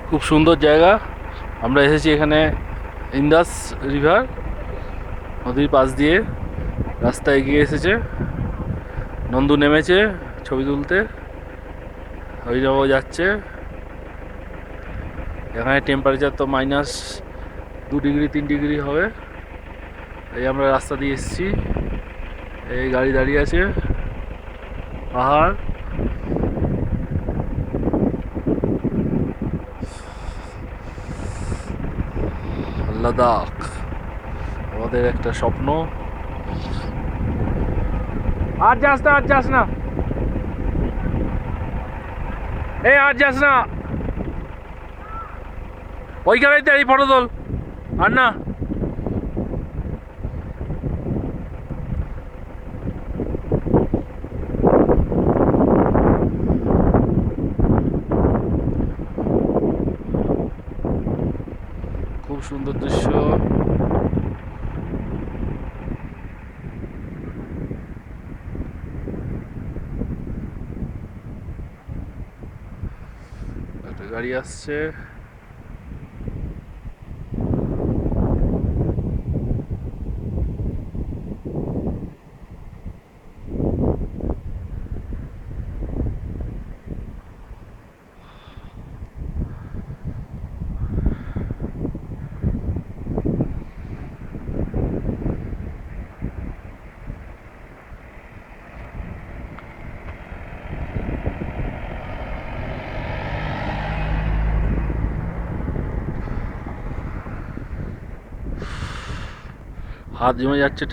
খুব সুন্দর জায়গা। আমরা এসেছি এখানে ইন্দাস রিভার নদীর পাশ দিয়ে রাস্তা এগিয়ে এসেছে। নন্দু নেমেছে ছবি তুলতে, হরিরাও যাচ্ছে। এখানে টেম্পারেচার তো -2 ডিগ্রি 3 ডিগ্রি হবে। এই আমরা রাস্তা দিয়ে এসেছি, এই গাড়ি দাঁড়িয়ে আছে। পাহাড়, লাদাখ আমাদের একটা স্বপ্ন। আর যাস না, আর যাস না, এই আর যাস না, ওইখানেই দাঁড়িয়ে ফটো তোল। আর না, খুব সুন্দর দৃশ্য। একটা গাড়ি আসছে। হাত জমে যাচ্ছে।